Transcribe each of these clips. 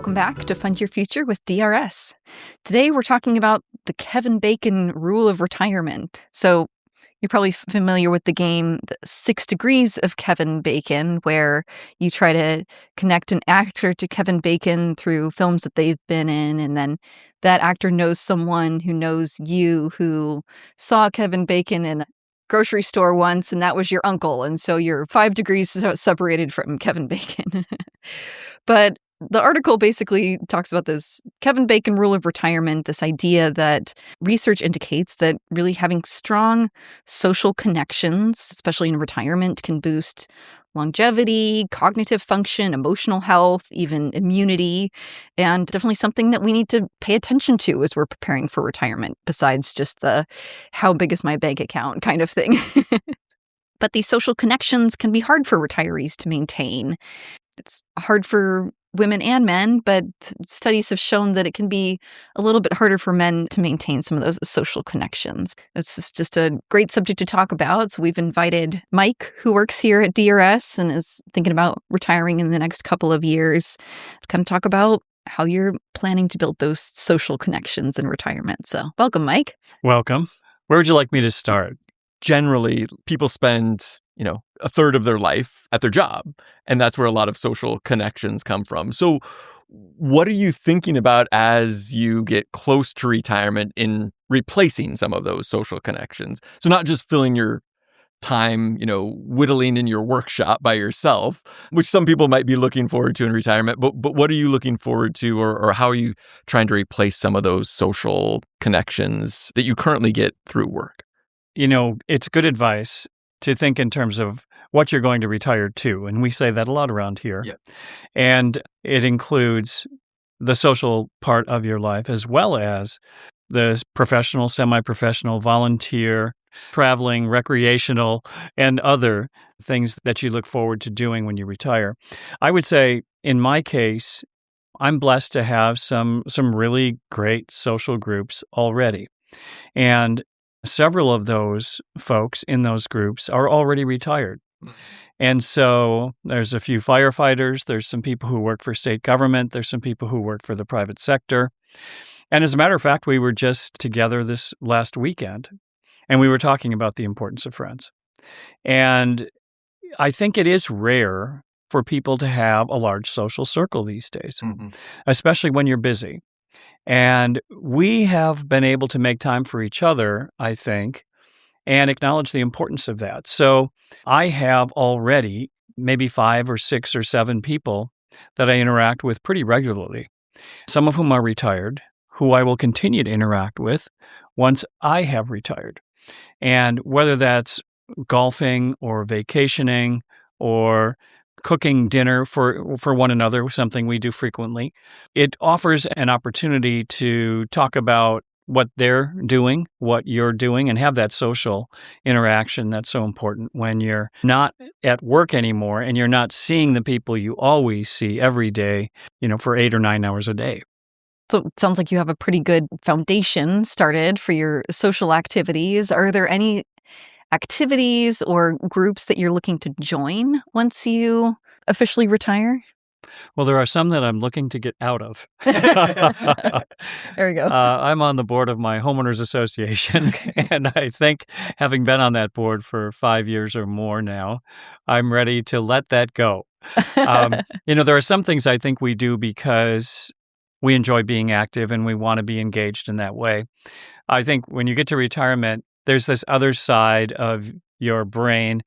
Welcome back to Fund Your Future with DRS. Today we're talking about the Kevin Bacon rule of retirement. So you're probably familiar with the game the 6 Degrees of Kevin Bacon, where you try to connect an actor to Kevin Bacon through films that they've been in, and then that actor knows someone who knows you who saw Kevin Bacon in a grocery store once, and that was your uncle, and so you're 5 degrees separated from Kevin Bacon. But the article basically talks about this Kevin Bacon rule of retirement, this idea that research indicates that really having strong social connections, especially in retirement, can boost longevity, cognitive function, emotional health, even immunity, and definitely something that we need to pay attention to as we're preparing for retirement, besides just the how big is my bank account kind of thing. But these social connections can be hard for retirees to maintain. It's hard for women and men, but studies have shown that it can be a little bit harder for men to maintain some of those social connections. It's just a great subject to talk about. So we've invited Mike, who works here at DRS and is thinking about retiring in the next couple of years, to kind of talk about how you're planning to build those social connections in retirement. So welcome, Mike. Welcome. Where would you like me to start? Generally, people spend, a third of their life at their job, and that's where a lot of social connections come from. So what are you thinking about as you get close to retirement in replacing some of those social connections? So not just filling your time, whittling in your workshop by yourself, which some people might be looking forward to in retirement, but what are you looking forward to, or how are you trying to replace some of those social connections that you currently get through work? It's good advice to think in terms of what you're going to retire to. And we say that a lot around here. Yeah. And it includes the social part of your life as well as the professional, semi-professional, volunteer, traveling, recreational, and other things that you look forward to doing when you retire. I would say, in my case, I'm blessed to have some really great social groups already. And several of those folks in those groups are already retired. And so there's a few firefighters, there's some people who work for state government, there's some people who work for the private sector. And as a matter of fact, we were just together this last weekend, and we were talking about the importance of friends. And I think it is rare for people to have a large social circle these days, especially when you're busy. And we have been able to make time for each other, I think, and acknowledge the importance of that. So I have already maybe 5 or 6 or 7 people that I interact with pretty regularly, some of whom are retired, who I will continue to interact with once I have retired. And whether that's golfing or vacationing or cooking dinner for one another, something we do frequently, it offers an opportunity to talk about what they're doing, what you're doing, and have that social interaction that's so important when you're not at work anymore and you're not seeing the people you always see every day, for 8 or 9 hours a day. So it sounds like you have a pretty good foundation started for your social activities. Are there any activities or groups that you're looking to join once you officially retire? Well, there are some that I'm looking to get out of. There we go. I'm on the board of my homeowners association, and I think having been on that board for 5 years or more now, I'm ready to let that go. There are some things I think we do because we enjoy being active and we want to be engaged in that way. I think when you get to retirement, there's this other side of your brain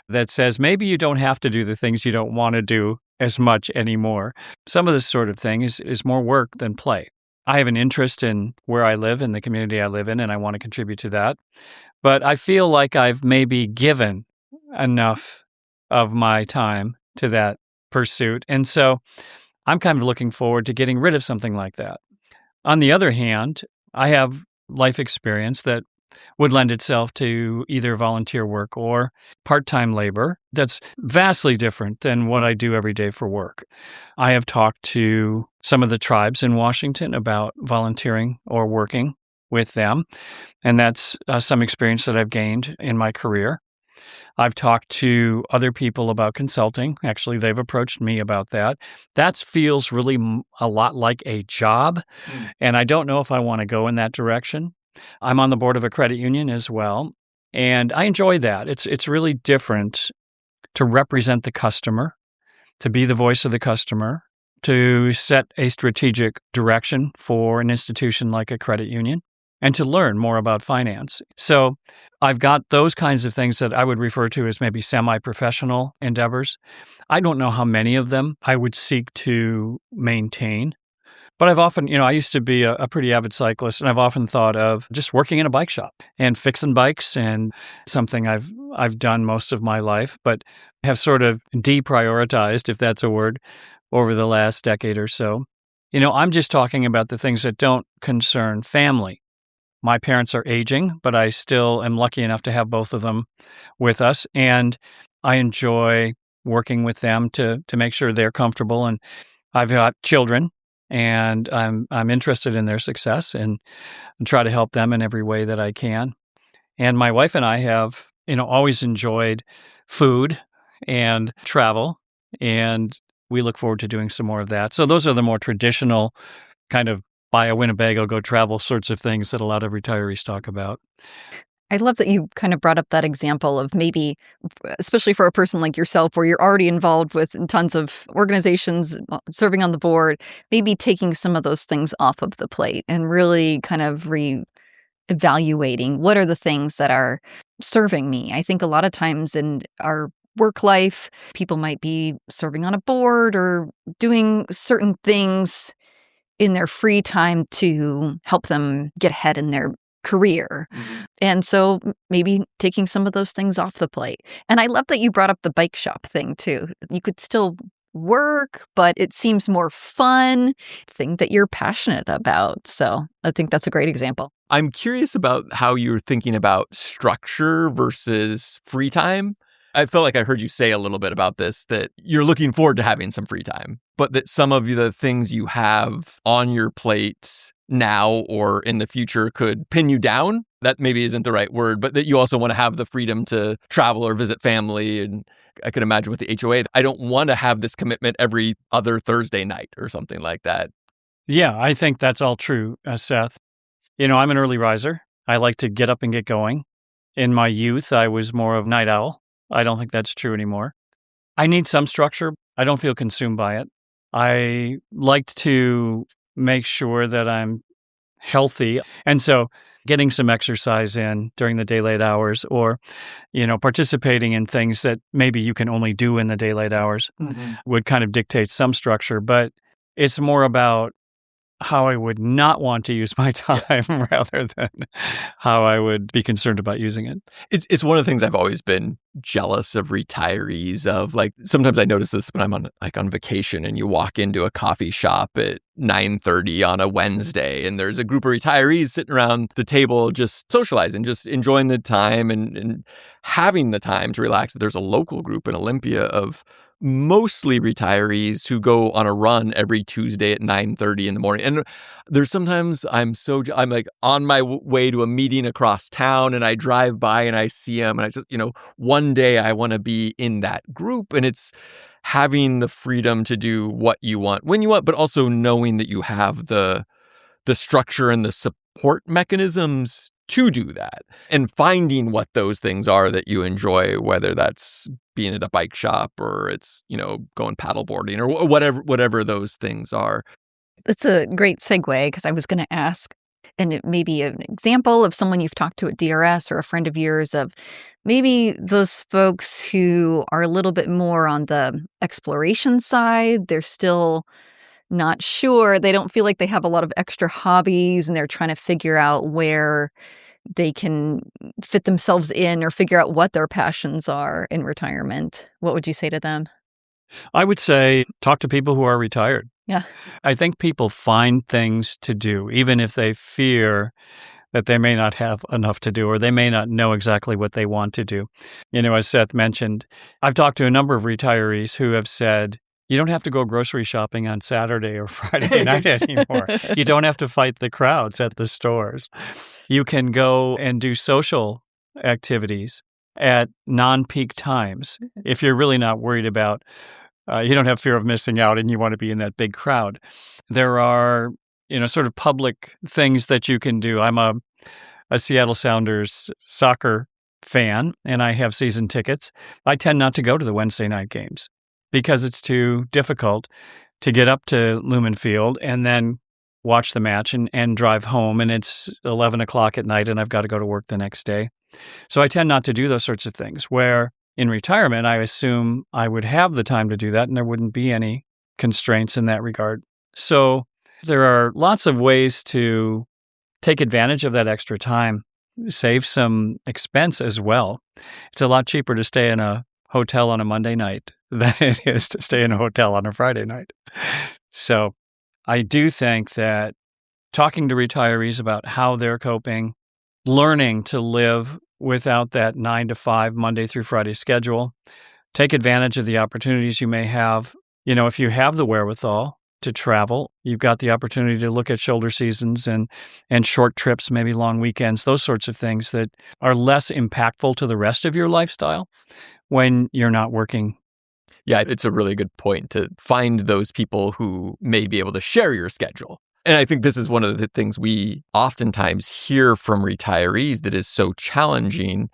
that says maybe you don't have to do the things you don't want to do as much anymore. Some of this sort of thing is more work than play. I have an interest in where I live and the community I live in, and I want to contribute to that. But I feel like I've maybe given enough of my time to that pursuit. And so I'm kind of looking forward to getting rid of something like that. On the other hand, I have life experience that would lend itself to either volunteer work or part-time labor that's vastly different than what I do every day for work. I have talked to some of the tribes in Washington about volunteering or working with them, and that's some experience that I've gained in my career. I've talked to other people about consulting. Actually, they've approached me about that. That feels really a lot like a job, and I don't know if I want to go in that direction. I'm on the board of a credit union as well, and I enjoy that. It's really different to represent the customer, to be the voice of the customer, to set a strategic direction for an institution like a credit union, and to learn more about finance. So I've got those kinds of things that I would refer to as maybe semi-professional endeavors. I don't know how many of them I would seek to maintain. But I've often, I used to be a pretty avid cyclist, and I've often thought of just working in a bike shop and fixing bikes, and something I've done most of my life, but have sort of deprioritized, if that's a word, over the last decade or so. I'm just talking about the things that don't concern family. My parents are aging, but I still am lucky enough to have both of them with us, and I enjoy working with them to make sure they're comfortable. And I've got children, and I'm interested in their success and try to help them in every way that I can. And my wife and I have, always enjoyed food and travel, and we look forward to doing some more of that. So those are the more traditional kind of buy a Winnebago, go travel sorts of things that a lot of retirees talk about. I love that you kind of brought up that example of maybe, especially for a person like yourself, where you're already involved with tons of organizations, serving on the board, maybe taking some of those things off of the plate and really kind of evaluating what are the things that are serving me. I think a lot of times in our work life, people might be serving on a board or doing certain things in their free time to help them get ahead in their career. And so maybe taking some of those things off the plate. And I love that you brought up the bike shop thing too. You could still work, but it seems more fun, thing that you're passionate about. So I think that's a great example. I'm curious about how you're thinking about structure versus free time. I felt like I heard you say a little bit about this, that you're looking forward to having some free time, but that some of the things you have on your plate now or in the future could pin you down. That maybe isn't the right word, but that you also want to have the freedom to travel or visit family. And I can imagine with the HOA, I don't want to have this commitment every other Thursday night or something like that. Yeah, I think that's all true, Seth. I'm an early riser. I like to get up and get going. In my youth, I was more of a night owl. I don't think that's true anymore. I need some structure. I don't feel consumed by it. I like to make sure that I'm healthy. And so getting some exercise in during the daylight hours, or, participating in things that maybe you can only do in the daylight hours would kind of dictate some structure. But it's more about how I would not want to use my time rather than how I would be concerned about using it. It's one of the things I've always been jealous of retirees of. Like, sometimes I notice this when I'm on vacation and you walk into a coffee shop at 9:30 on a Wednesday and there's a group of retirees sitting around the table just socializing, just enjoying the time and having the time to relax. There's a local group in Olympia of mostly retirees who go on a run every Tuesday at 9:30 in the morning. And there's sometimes I'm like on my way to a meeting across town and I drive by and I see them and I just, one day I want to be in that group. And it's having the freedom to do what you want when you want, but also knowing that you have the structure and the support mechanisms to do that, and finding what those things are that you enjoy, whether that's being at a bike shop or it's, going paddleboarding or whatever those things are. That's a great segue, because I was going to ask, and it may be an example of someone you've talked to at DRS or a friend of yours, of maybe those folks who are a little bit more on the exploration side. They're still not sure. They don't feel like they have a lot of extra hobbies, and they're trying to figure out where they can fit themselves in or figure out what their passions are in retirement. What would you say to them? I would say talk to people who are retired. Yeah. I think people find things to do, even if they fear that they may not have enough to do or they may not know exactly what they want to do. As Seth mentioned, I've talked to a number of retirees who have said, you don't have to go grocery shopping on Saturday or Friday night anymore. You don't have to fight the crowds at the stores. You can go and do social activities at non-peak times. If you're really not worried about, you don't have fear of missing out and you want to be in that big crowd. There are, sort of public things that you can do. I'm a Seattle Sounders soccer fan, and I have season tickets. I tend not to go to the Wednesday night games because it's too difficult to get up to Lumen Field and then watch the match and drive home, and it's 11 o'clock at night and I've got to go to work the next day. So I tend not to do those sorts of things, where in retirement, I assume I would have the time to do that and there wouldn't be any constraints in that regard. So there are lots of ways to take advantage of that extra time, save some expense as well. It's a lot cheaper to stay in a hotel on a Monday night than it is to stay in a hotel on a Friday night. So I do think that talking to retirees about how they're coping, learning to live without that 9 to 5 Monday through Friday schedule, take advantage of the opportunities you may have. If you have the wherewithal to travel, you've got the opportunity to look at shoulder seasons and short trips, maybe long weekends, those sorts of things that are less impactful to the rest of your lifestyle when you're not working. Yeah, it's a really good point to find those people who may be able to share your schedule. And I think this is one of the things we oftentimes hear from retirees that is so challenging,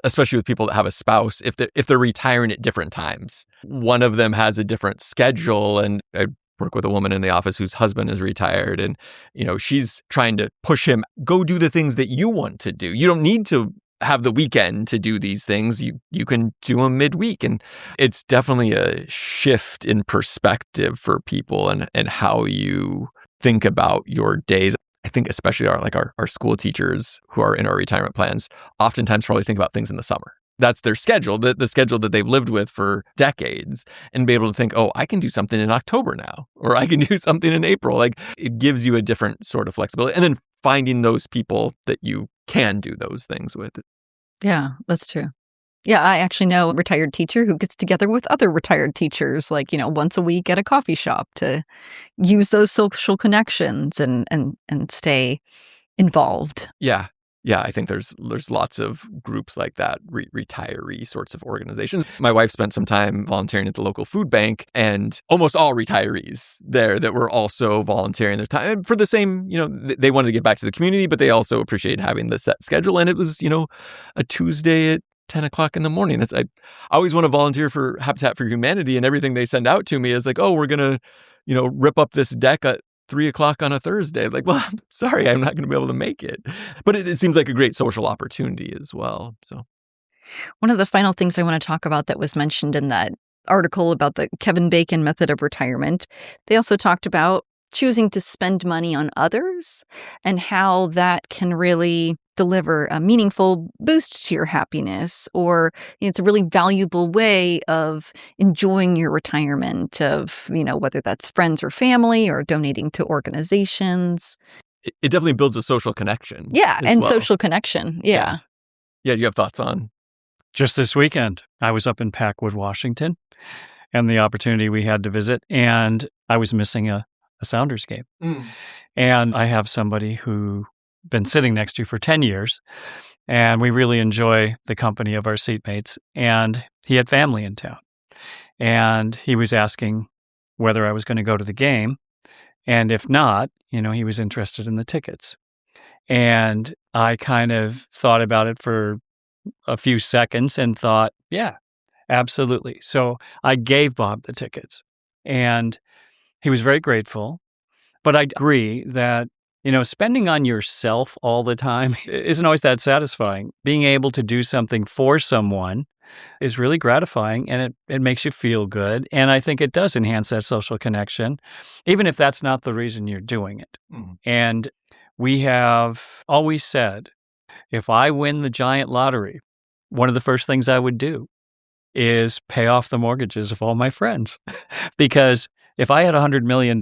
especially with people that have a spouse, if they're retiring at different times. One of them has a different schedule, and I work with a woman in the office whose husband is retired, and she's trying to push him, go do the things that you want to do. You don't need to have the weekend to do these things. You can do them midweek. And it's definitely a shift in perspective for people and how you think about your days. I think especially our school teachers who are in our retirement plans oftentimes probably think about things in the summer. That's their schedule, the schedule that they've lived with for decades, and be able to think, oh, I can do something in October now, or I can do something in April. Like, it gives you a different sort of flexibility. And then finding those people that you can do those things with. Yeah, that's true. Yeah, I actually know a retired teacher who gets together with other retired teachers, once a week at a coffee shop to use those social connections and stay involved. Yeah. Yeah, I think there's lots of groups like that, retiree sorts of organizations. My wife spent some time volunteering at the local food bank, and almost all retirees there that were also volunteering their time for the same, they wanted to get back to the community, but they also appreciated having the set schedule. And it was, a Tuesday at 10 o'clock in the morning. I always want to volunteer for Habitat for Humanity, and everything they send out to me is like, oh, we're going to, rip up this deck at 3 o'clock on a Thursday. Like, well, I'm sorry, I'm not going to be able to make it. But it seems like a great social opportunity as well. So, one of the final things I want to talk about that was mentioned in that article about the Kevin Bacon method of retirement, they also talked about choosing to spend money on others and how that can really deliver a meaningful boost to your happiness, or it's a really valuable way of enjoying your retirement, of, whether that's friends or family or donating to organizations. It definitely builds a social connection. Yeah, and social connection. Yeah. Yeah, do you have thoughts on? Just this weekend, I was up in Packwood, Washington, and the opportunity we had to visit, and I was missing a Sounders game. And I have somebody who been sitting next to for 10 years, and we really enjoy the company of our seatmates. And he had family in town, and he was asking whether I was going to go to the game, and if not, he was interested in the tickets. And I kind of thought about it for a few seconds and thought, yeah, absolutely. So I gave Bob the tickets, and he was very grateful. But I agree that, spending on yourself all the time isn't always that satisfying. Being able to do something for someone is really gratifying, and it makes you feel good. And I think it does enhance that social connection, even if that's not the reason you're doing it. And we have always said, if I win the giant lottery, one of the first things I would do is pay off the mortgages of all my friends. Because if I had $100 million,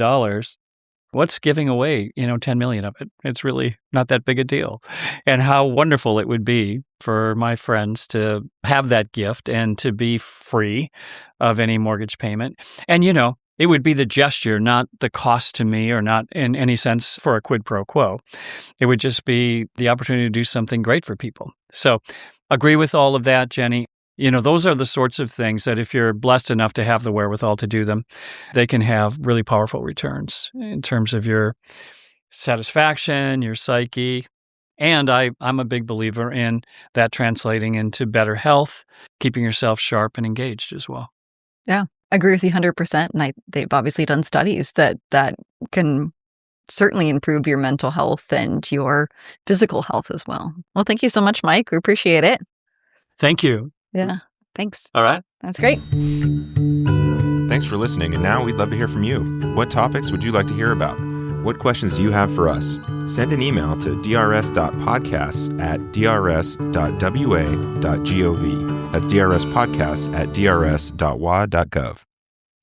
what's giving away, 10 million of it? It's really not that big a deal. And how wonderful it would be for my friends to have that gift and to be free of any mortgage payment. And, it would be the gesture, not the cost to me, or not in any sense for a quid pro quo. It would just be the opportunity to do something great for people. So Agree with all of that, Jenny. Those are the sorts of things that if you're blessed enough to have the wherewithal to do them, they can have really powerful returns in terms of your satisfaction, your psyche. And I'm a big believer in that translating into better health, keeping yourself sharp and engaged as well. Yeah, I agree with you 100%. And they've obviously done studies that can certainly improve your mental health and your physical health as well. Well, thank you so much, Mike. We appreciate it. Thank you. Yeah, thanks. All right. That's great. Thanks for listening, and now we'd love to hear from you. What topics would you like to hear about? What questions do you have for us? Send an email to drs.podcasts@drs.wa.gov. That's drspodcasts@drs.wa.gov.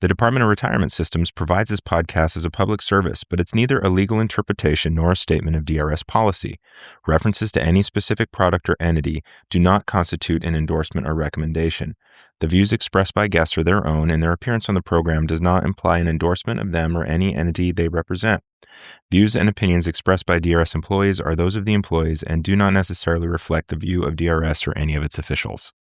The Department of Retirement Systems provides this podcast as a public service, but it's neither a legal interpretation nor a statement of DRS policy. References to any specific product or entity do not constitute an endorsement or recommendation. The views expressed by guests are their own, and their appearance on the program does not imply an endorsement of them or any entity they represent. Views and opinions expressed by DRS employees are those of the employees and do not necessarily reflect the view of DRS or any of its officials.